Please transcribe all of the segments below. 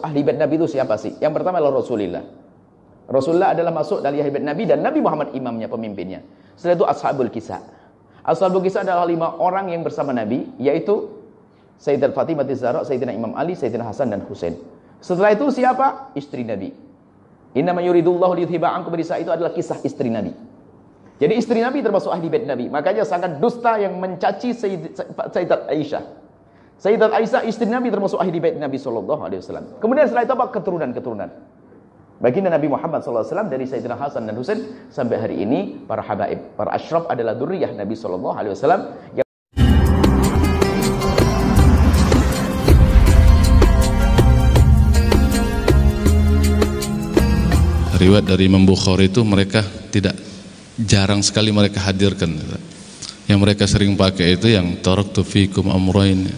ahli bait Nabi itu siapa sih? Yang pertama adalah Rasulullah. Rasulullah adalah masuk dari ahli bait Nabi dan Nabi Muhammad imamnya, pemimpinnya. Setelah itu Ashabul Kisah. Ashabul Kisah adalah 5 orang yang bersama Nabi, yaitu Sayyidat Fatimah Az-Zahra, Sayyidina Imam Ali, Sayyidina Hasan dan Husain. Setelah itu siapa? Istri Nabi. Innama yuridullahu liyuthiba ankum rijsa, itu adalah kisah istri Nabi. Jadi istri Nabi termasuk ahli bait Nabi. Makanya sangat dusta yang mencaci Sayyidat Aisyah. Sayyidat Aisyah istri Nabi termasuk ahli bait Nabi sallallahu alaihi wasallam. Kemudian setelah itu apa? Keturunan-keturunan. Baginda Nabi Muhammad sallallahu alaihi wasallam dari Sayyidina Hasan dan Husain sampai hari ini para habaib, para asyraf adalah dzurriyyah Nabi sallallahu alaihi wasallam. Riwayat dari Imam Bukhari itu mereka jarang sekali mereka hadirkan. Yang mereka sering pakai itu yang taraktu fikum amrayn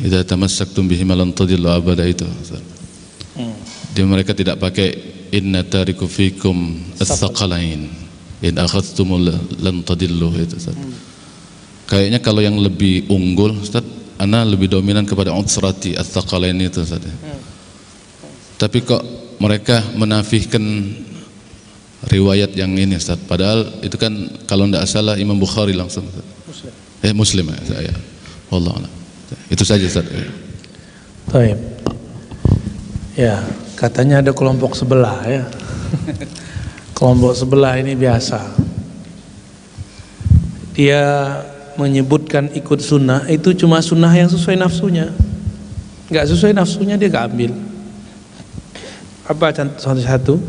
idza tamassaktum bihima lan tadillu abada itu. Dia mereka tidak pakai inna tariku fikum as-saqalain in akhadhtum lan tadillu itu. Kayaknya kalau yang lebih unggul Ustaz, ana lebih dominan kepada utsrati as-saqalain itu Ustaz. Tapi kok mereka menafikan riwayat yang ini Ustaz. Padahal itu kan kalau tidak salah Imam Bukhari langsung Muslim ya saya. Wallahu a'lam. Itu saja Ustaz. Baik. Ya, katanya ada kelompok sebelah ya. Kelompok sebelah ini biasa. Dia menyebutkan ikut sunnah itu cuma sunnah yang sesuai nafsunya. Enggak sesuai nafsunya dia enggak ambil. Apa contoh satu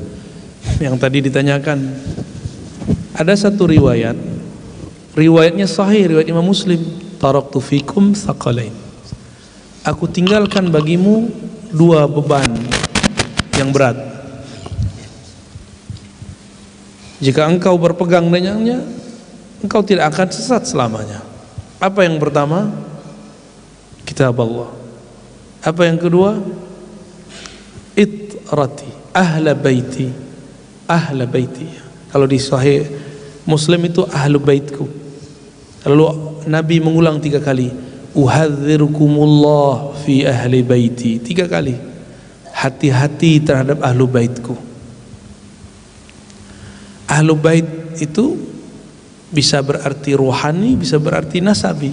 yang tadi ditanyakan? Ada satu riwayatnya sahih, riwayat Imam Muslim. Taraktu fikum thaqalain. Aku tinggalkan bagimu 2 beban yang berat. Jika engkau berpegang dengannya, engkau tidak akan sesat selamanya. Apa yang pertama? Kitab Allah. Apa yang kedua? Itrati ahla baiti. Ahla baiti. Kalau di sahih Muslim itu ahlu baitku. Lalu Nabi mengulang 3 kali, uhadzirukumullah fi ahli baiti. 3 kali. Hati-hati terhadap ahlu baitku. Ahlu bait itu bisa berarti rohani, bisa berarti nasabi.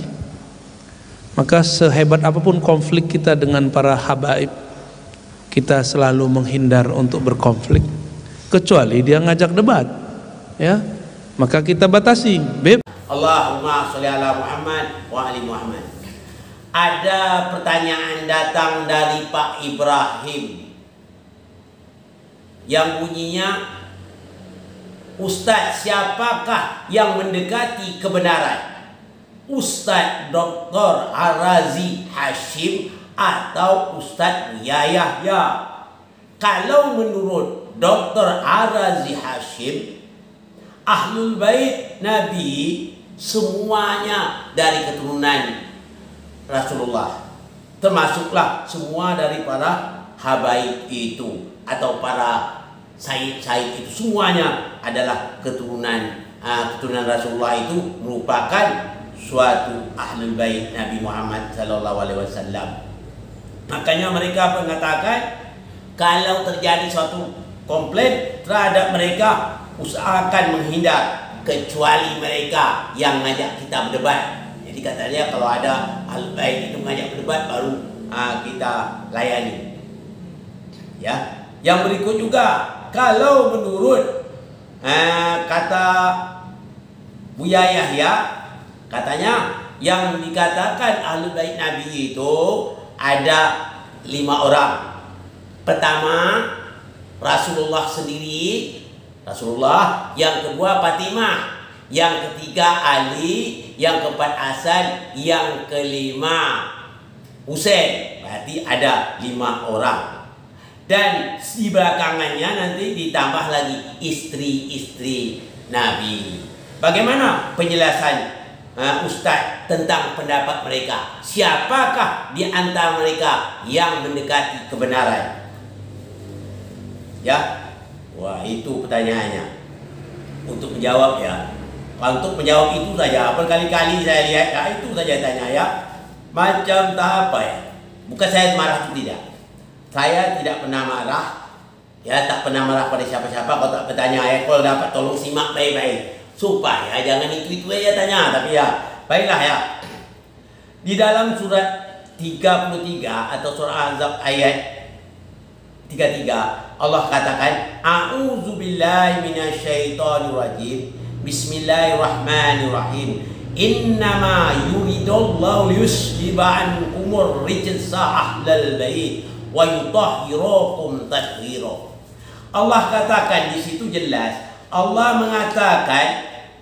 Maka sehebat apapun konflik kita dengan para habaib, kita selalu menghindar untuk berkonflik, kecuali dia ngajak debat, ya, maka kita batasi. Allahumma sholli ala Muhammad wa ali Muhammad. Ada pertanyaan datang dari Pak Ibrahim yang bunyinya, Ustaz, siapakah yang mendekati kebenaran? Ustaz Dr. Arazi Hashim atau Ustaz Buya Yahya? Kalau menurut Dr. Arazi Hashim, Ahlul Bait Nabi semuanya dari keturunan Rasulullah, termasuklah semua dari para habaib itu atau para sayyid-sayyid itu, semuanya adalah keturunan Rasulullah, itu merupakan suatu Ahlul Bait Nabi Muhammad sallallahu alaihi wasallam. Makanya mereka mengatakan kalau terjadi suatu komplain terhadap mereka, usahakan menghindar, kecuali mereka yang ngajak kita berdebat. Jadi katanya kalau ada Ahlul Bait itu ngajak berdebat, baru kita layani. Ya. Yang berikut juga, kalau menurut kata Buya Yahya, katanya yang dikatakan Ahlul Bait Nabi itu ada 5 orang. Pertama Rasulullah sendiri, Rasulullah. Yang kedua Fatimah. Yang ketiga Ali. Yang keempat Hasan. Yang kelima Husain. Berarti ada 5 orang. Dan di belakangannya nanti ditambah lagi istri-istri Nabi. Bagaimana penjelasan Ustaz tentang pendapat mereka? Siapakah di antara mereka yang mendekati kebenaran? Ya, wah itu pertanyaannya. Untuk menjawab ya, untuk menjawab itu saja. Berkali-kali saya lihat, itu saja tanya ya. Macam tak apa ya? Bukan saya marah itu tidak. Saya tidak pernah marah, ya, tak pernah marah pada siapa-siapa. Kalau tak bertanya, kalau dapat tolong simak baik-baik, supaya jangan itu aja tanya. Tapi ya, baiklah ya. Di dalam surat 33 atau surah Ahzab ayat 33, Allah katakan, A'udzubillahi minasyaitonirrajim. Bismillahirrahmanirrahim. Innama yuridullahu liyushiba ankumur rijsa ahlal bait wa yutahhirakum tathhira. Allah katakan di situ jelas, Allah mengatakan,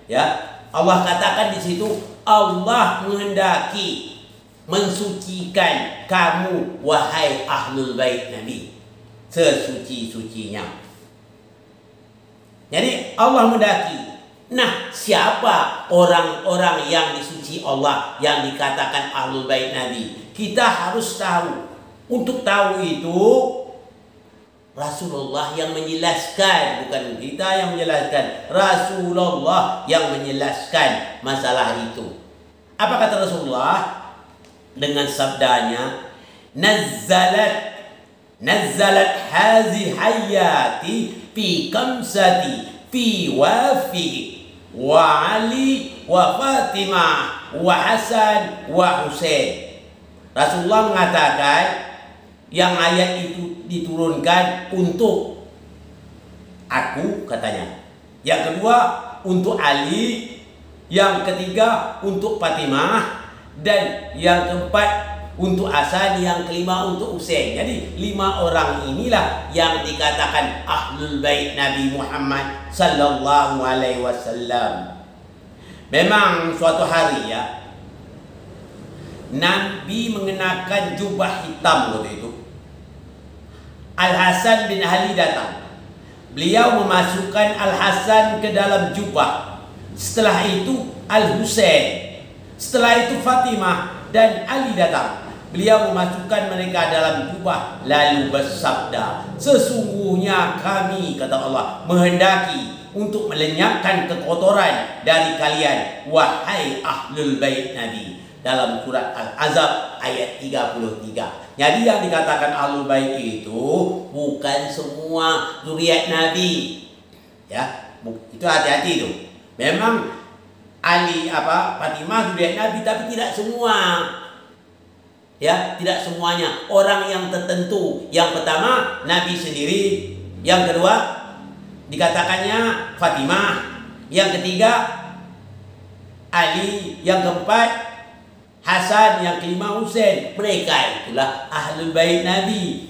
ya, Allah katakan di situ, Allah menghendaki mensucikan kamu wahai ahlul bait Nabi sesuci-sucinya. Jadi Allah menghendaki. Nah, siapa orang-orang yang disuci Allah yang dikatakan ahlul bait Nabi? Kita harus tahu. Untuk tahu itu Rasulullah yang menjelaskan, bukan kita yang menjelaskan. Rasulullah yang menjelaskan masalah itu. Apa kata Rasulullah? Dengan sabdanya, Nazzalat hazi hayati fi kamsati fi wafi wa Ali wa Fatimah wa Hasan wa Husain. Rasulullah mengatakan yang ayat itu diturunkan untuk aku, katanya. Yang kedua untuk Ali, yang ketiga untuk Fatimah, dan yang keempat untuk Hasan, yang kelima untuk Husain. Jadi 5 orang inilah yang dikatakan ahlul bait Nabi Muhammad sallallahu alaihi wasallam. Memang suatu hari, ya, Nabi mengenakan jubah hitam waktu itu. Al-Hasan bin Ali datang. Beliau memasukkan Al-Hasan ke dalam jubah. Setelah itu Al-Husain. Setelah itu Fatimah dan Ali datang. Beliau memasukkan mereka dalam jubah, lalu bersabda, sesungguhnya kami, kata Allah, menghendaki untuk melenyapkan kekotoran dari kalian, wahai ahlul bait Nabi. Dalam surat Al-Ahzab ayat 33. Jadi yang dikatakan ahlul bait itu bukan semua zuriat Nabi. Ya, itu hati-hati itu. Memang Ali Fatimah zuriat Nabi, tapi tidak semua. Ya, tidak semuanya. Orang yang tertentu. Yang pertama Nabi sendiri, yang kedua dikatakannya Fatimah, yang ketiga Ali, yang keempat Hasan, yang kelima Husain. Mereka itulah ahlul bait Nabi.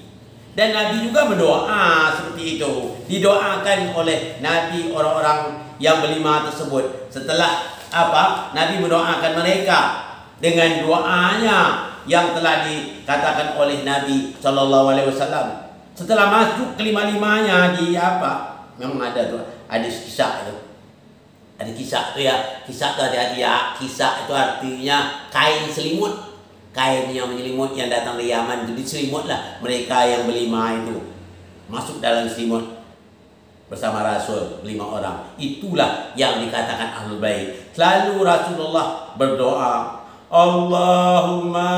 Dan Nabi juga berdoa seperti itu. Didoakan oleh Nabi orang-orang yang berlima tersebut. Setelah Nabi mendoakan mereka dengan doanya yang telah dikatakan oleh Nabi Shallallahu Alaihi Wasallam. Setelah masuk kelima-limanya di memang ada tuh, ada kisah itu. Ada kisah itu, ya. Kisah itu hati-hati, ya. Kisah itu artinya kain selimut. Kain yang menyelimut yang datang dari Yaman. Jadi selimutlah mereka yang berlima itu. Masuk dalam selimut bersama Rasul 5 orang. Itulah yang dikatakan ahlul bait. Lalu Rasulullah berdoa, Allahumma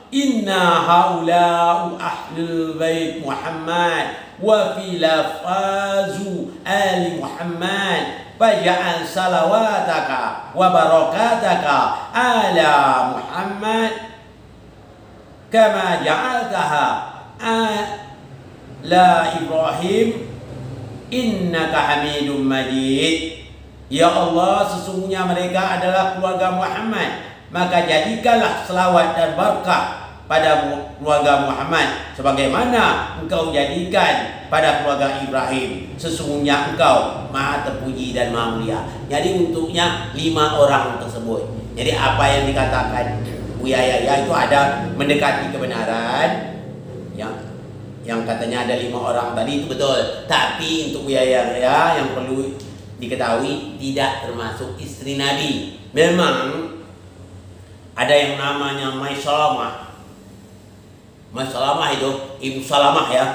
inna haula'u ahlul bait Muhammad wa fi lafazu ali Muhammad faj'al salawataka wa barakataka ala Muhammad kama ja'altaha ala Ibrahim innaka hamidum majid. Ya Allah, sesungguhnya mereka adalah keluarga Muhammad, maka jadikanlah selawat dan barakah pada keluarga Muhammad sebagaimana engkau jadikan pada keluarga Ibrahim. Sesungguhnya engkau maha terpuji dan maha mulia. Jadi untuknya 5 orang tersebut. Jadi apa yang dikatakan Buya Yahya itu ada mendekati kebenaran, ya. Yang katanya ada 5 orang tadi itu betul. Tapi untuk Buya Yahya yang perlu diketahui tidak termasuk istri Nabi. Memang ada yang namanya Maisalamah. Maisalamah itu Ibu Salamah, ya.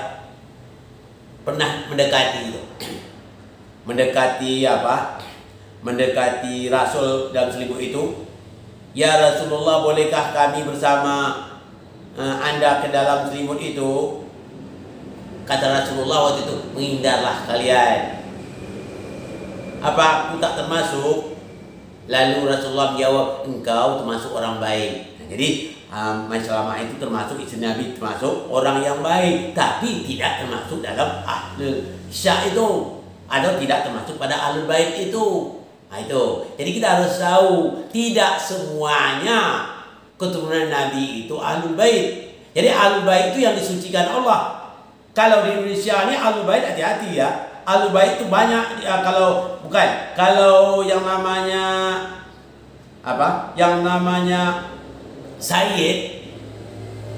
Pernah mendekati itu. Mendekati Mendekati Rasul dalam selimut itu. Ya Rasulullah, bolehkah kami bersama Anda ke dalam selimut itu? Kata Rasulullah waktu itu, menghindarlah kalian. Apa aku tak termasuk? Lalu Rasulullah menjawab, engkau termasuk orang baik. Nah, jadi Salamah itu termasuk istri Nabi, termasuk orang yang baik, tapi tidak termasuk dalam ahlul kisah itu, atau tidak termasuk pada ahlul bait itu. Nah itu. Jadi kita harus tahu tidak semuanya keturunan Nabi itu ahlul bait. Jadi ahlul bait itu yang disucikan Allah. Kalau di Indonesia ini ahlul bait, hati-hati ya. Ahlul bait itu banyak ya, kalau yang namanya apa? Yang namanya Sayyid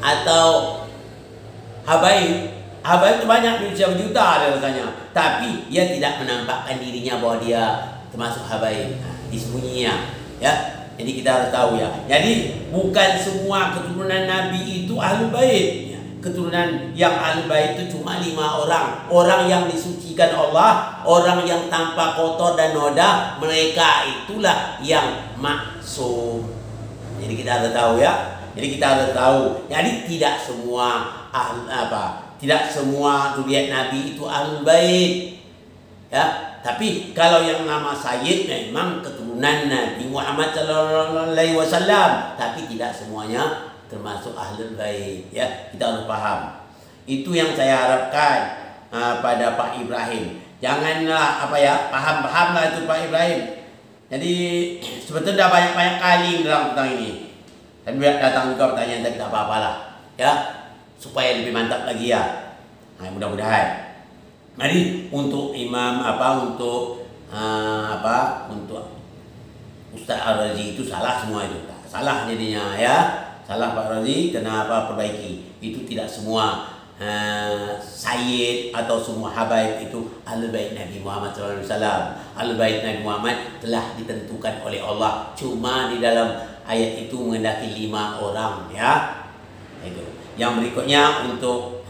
atau Habaib itu banyak di Indonesia, berjuta ada rasanya. Tapi dia tidak menampakkan dirinya bahwa dia termasuk Habaib. Nah, disembunyinya ya. Jadi kita harus tahu ya. Jadi bukan semua keturunan Nabi itu ahlul bait. Keturunan yang ahlul bait itu cuma 5 orang. Orang yang disucikan Allah, orang yang tanpa kotor dan noda, mereka itulah yang maksum. Jadi kita harus tahu ya. Jadi kita harus tahu. Jadi tidak semua tidak semua zuriat Nabi itu ahlul bait. Ya, tapi kalau yang nama Sayyid memang keturunan Nabi Muhammad sallallahu alaihi wasallam, tapi tidak semuanya termasuk ahlul bait ya. Kita harus paham. Itu yang saya harapkan pada Pak Ibrahim. Janganlah paham-pahamlah itu Pak Ibrahim. Jadi sebetulnya dah banyak-banyak kali dalam tentang ini. Dan biar datang juga pertanyaan, tapi tak apa-apalah ya, supaya lebih mantap lagi ya. Nah, mudah-mudahan. Jadi untuk imam untuk Ustaz Ar-Razi itu salah semua itu. Salah jadinya ya. Salah Pak Razi, kenapa perbaiki? Itu tidak semua Sayyid atau semua Habaib itu Ahlul Bait Nabi Muhammad SAW. Ahlul Bait Nabi Muhammad telah ditentukan oleh Allah. Cuma di dalam ayat itu menghendaki 5 orang ya. Itu. Yang berikutnya untuk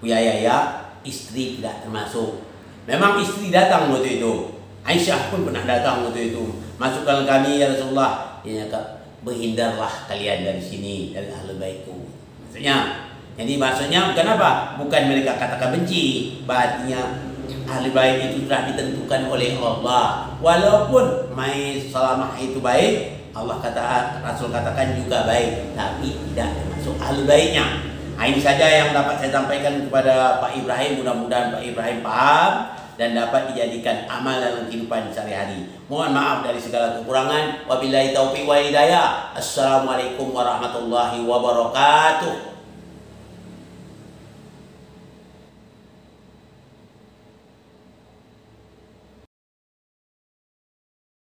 Buya Yahya, istri tidak termasuk. Memang istri datang waktu itu. Aisyah pun pernah datang waktu itu. Masukkan kami ya Rasulullah. Dia cakap, berhindarlah kalian dari sini, dari ahlul baitku. Maksudnya bukan apa? Bukan mereka katakan benci. Artinya ahlul bait itu telah ditentukan oleh Allah. Walaupun Salamah itu baik, Rasul katakan juga baik, tapi tidak termasuk ahlul baitnya. Nah, ini saja yang dapat saya sampaikan kepada Pak Ibrahim. Mudah-mudahan Pak Ibrahim paham dan dapat dijadikan amal dalam kehidupan sehari-hari. Mohon maaf dari segala kekurangan. Wabillahi taufiq wal hidayah. Assalamualaikum warahmatullahi wabarakatuh.